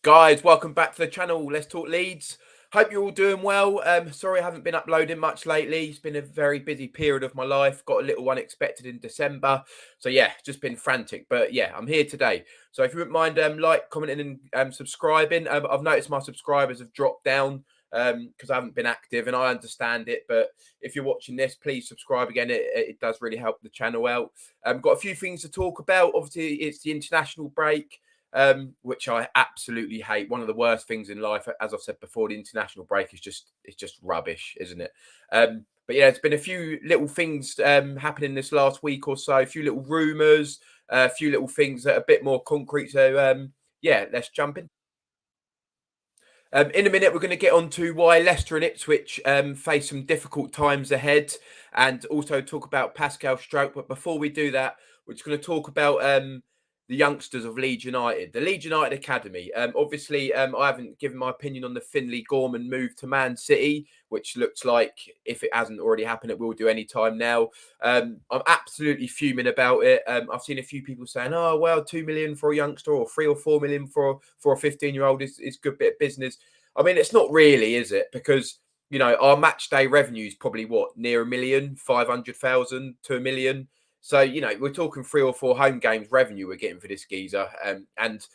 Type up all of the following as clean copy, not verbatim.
Guys, welcome back to the channel. Let's talk Leeds. Hope you're all doing well. Sorry I haven't been uploading much lately. It's been a very busy period of my life. Got a little one expected in December. So yeah, just been frantic. But yeah, I'm here today. So if you wouldn't mind like, commenting and subscribing. I've noticed my subscribers have dropped down because I haven't been active, and I understand it. But if you're watching this, please subscribe again. It does really help the channel out. Got a few things to talk about. Obviously, it's the international break. Which I absolutely hate. One of the worst things in life, as I've said before, the international break is just rubbish, isn't it? But yeah, there's been a few little things happening this last week or so, a few little rumours, a few little things that are a bit more concrete. So yeah, let's jump in. In a minute, we're going to get on to why Leicester and Ipswich face some difficult times ahead, and also talk about Pascal Struijk. But before we do that, we're just going to talk about the youngsters of Leeds United, the Leeds United Academy. Obviously, I haven't given my opinion on the Finley Gorman move to Man City, which looks like, if it hasn't already happened, it will do any time now. I'm absolutely fuming about it. I've seen a few people saying, "Oh, well, 2 million for a youngster, or 3 or 4 million for a 15-year-old is a good bit of business." I mean, it's not really, is it? Because our match day revenue is probably what, near 1 million, 500,000 to 1 million. So, we're talking 3 or 4 home games revenue we're getting for this geezer. And,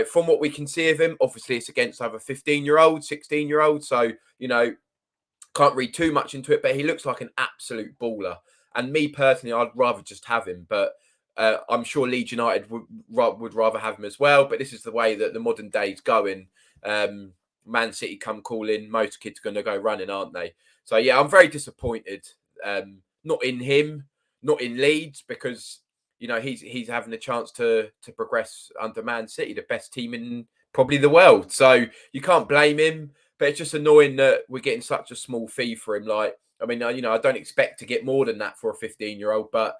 from what we can see of him, obviously it's against either 15-year-olds, 16-year-olds. So, can't read too much into it, but he looks like an absolute baller. And me personally, I'd rather just have him. But I'm sure Leeds United would rather have him as well. But this is the way that the modern day's going. Man City come calling, most kids are going to go running, aren't they? So, yeah, I'm very disappointed. Not in him, not in Leeds, because he's having a chance to progress under Man City, the best team in probably the world. So you can't blame him, but it's just annoying that we're getting such a small fee for him. Like, I mean, I don't expect to get more than that for a 15-year-old, but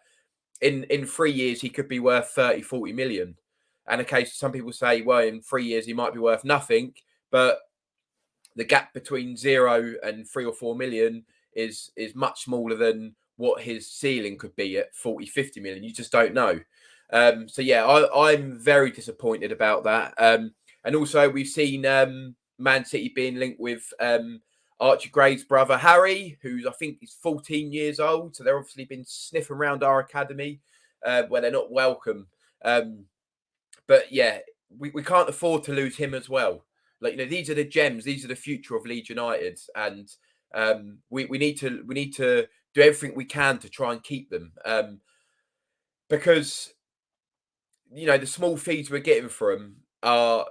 in 3 years he could be worth 30, 40 million. And okay, some people say, well, in 3 years he might be worth nothing, but the gap between 0 and 3 or 4 million is much smaller than what his ceiling could be at 40, 50 million. You just don't know. So yeah, I'm very disappointed about that. And also we've seen Man City being linked with Archie Gray's brother Harry, who's I think is 14 years old. So they're obviously been sniffing around our academy where they're not welcome. But yeah, we can't afford to lose him as well. Like, these are the gems, these are the future of Leeds United, and we need to do everything we can to try and keep them, because the small fees we're getting from are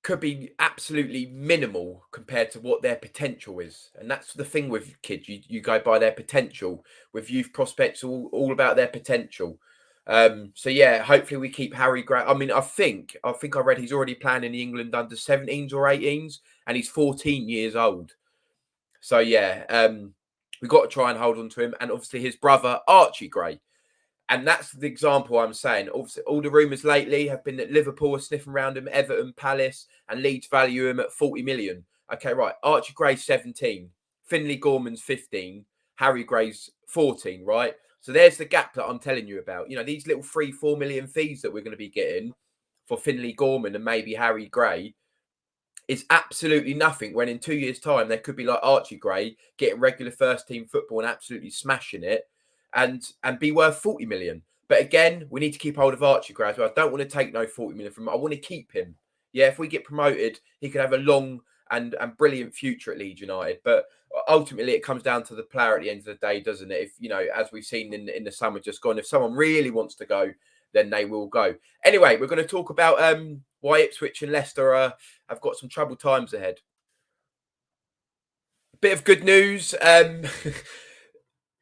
could be absolutely minimal compared to what their potential is. And that's the thing with kids. You go by their potential. With youth prospects, all about their potential. So yeah, hopefully we keep Harry Gray. I mean, I think I read he's already playing in the England under 17s or 18s, and he's 14 years old. So yeah, we've got to try and hold on to him. And obviously his brother, Archie Gray. And that's the example I'm saying. Obviously, all the rumours lately have been that Liverpool are sniffing around him, Everton, Palace, and Leeds value him at 40 million. Okay, right. Archie Gray's 17. Finley Gorman's 15. Harry Gray's 14, right? So there's the gap that I'm telling you about. These little 3, 4 million fees that we're going to be getting for Finley Gorman and maybe Harry Gray is absolutely nothing, when in 2 years' time they could be like Archie Gray, getting regular first team football and absolutely smashing it, and be worth 40 million. But again, we need to keep hold of Archie Gray as well. I don't want to take no 40 million from him. I want to keep him. Yeah, if we get promoted, he could have a long and brilliant future at Leeds United. But ultimately, it comes down to the player at the end of the day, doesn't it? If as we've seen in the summer just gone, if someone really wants to go, then they will go. Anyway, we're going to talk about why Ipswich and Leicester have got some troubled times ahead. Bit of good news,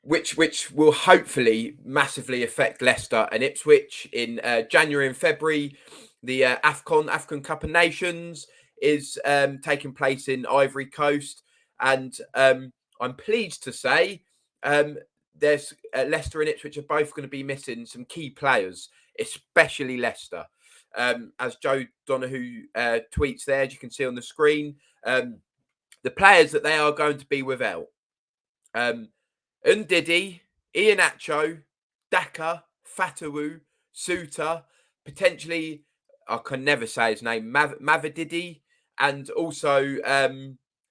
which will hopefully massively affect Leicester and Ipswich in January and February. The AFCON Cup of Nations is taking place in Ivory Coast, and I'm pleased to say there's Leicester and Ipswich are both going to be missing some key players, especially Leicester. As Joe Donahue tweets there, as you can see on the screen, the players that they are going to be without. Ndidi, Iheanacho, Daka, Fatawu, Suter, potentially I can never say his name, Mavididi, and also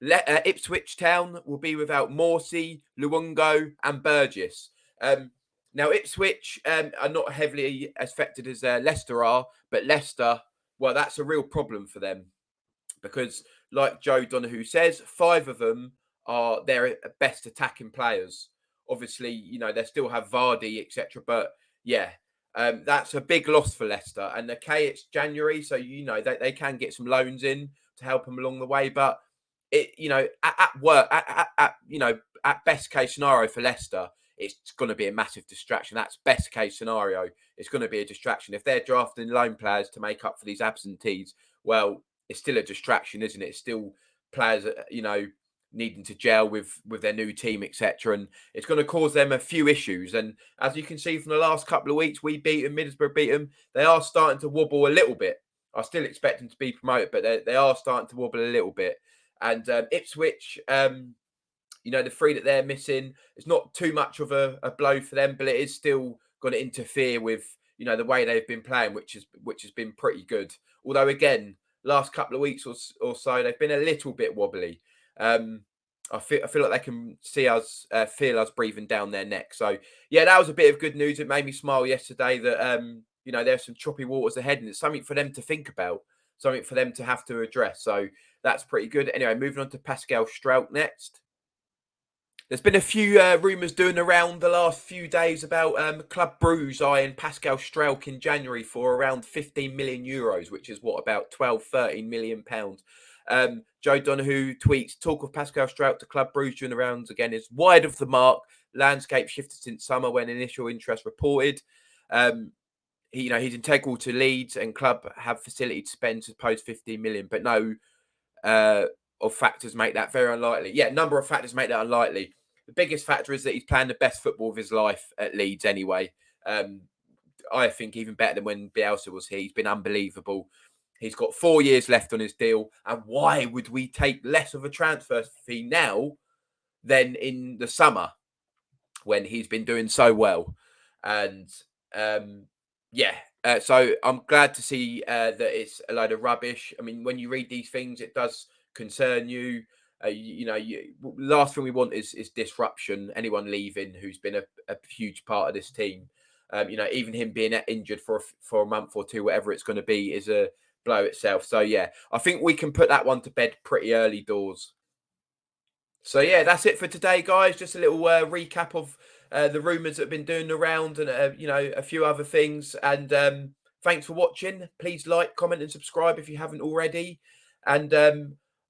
Ipswich Town will be without Morsey, Luongo, and Burgess. Now, Ipswich are not heavily affected as Leicester are, but Leicester, well, that's a real problem for them because, like Joe Donahue says, 5 of them are their best attacking players. Obviously, they still have Vardy, etc. But yeah, that's a big loss for Leicester. And okay, it's January, so they can get some loans in to help them along the way. But at best case scenario for Leicester, it's going to be a massive distraction. That's best case scenario. It's going to be a distraction if they're drafting loan players to make up for these absentees. Well, it's still a distraction, isn't it? It's still players, needing to gel with their new team, etc. And it's going to cause them a few issues. And as you can see from the last couple of weeks, we beat them, Middlesbrough beat them. They are starting to wobble a little bit. I still expect them to be promoted, but they are starting to wobble a little bit. And Ipswich, the 3 that they're missing, it's not too much of a blow for them, but it is still going to interfere with the way they've been playing, which has been pretty good. Although again, last couple of weeks or so, they've been a little bit wobbly. I feel like they can see us, feel us breathing down their neck. So yeah, that was a bit of good news. It made me smile yesterday that there's some choppy waters ahead, and it's something for them to think about, something for them to have to address. So that's pretty good. Anyway, moving on to Pascal Struijk next. There's been a few rumours doing around the last few days about Club Brugge eyeing Pascal Struijk in January for around 15 million euros, which is about 12, 13 million pounds. Joe Donahue tweets, talk of Pascal Struijk to Club Brugge during the rounds again is wide of the mark. Landscape shifted since summer when initial interest reported. He's integral to Leeds and club have facility to spend to post 15 million, but no of factors make that very unlikely. Yeah, number of factors make that unlikely. The biggest factor is that he's playing the best football of his life at Leeds anyway. I think even better than when Bielsa was here. He's been unbelievable. He's got 4 years left on his deal. And why would we take less of a transfer fee now than in the summer when he's been doing so well? And so I'm glad to see that it's a load of rubbish. I mean, when you read these things, it does concern you. Last thing we want is disruption. Anyone leaving who's been a huge part of this team. Even him being injured for a month or two, whatever it's going to be, is a blow itself. So yeah, I think we can put that one to bed pretty early doors. So yeah, that's it for today, guys. Just a little recap of the rumours that have been doing around, and a few other things. And thanks for watching. Please like, comment, and subscribe if you haven't already. And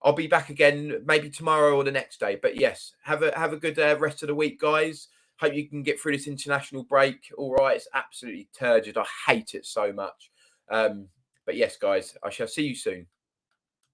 I'll be back again maybe tomorrow or the next day. But yes, have a good rest of the week, guys. Hope you can get through this international break. All right, it's absolutely turgid. I hate it so much. But yes, guys, I shall see you soon.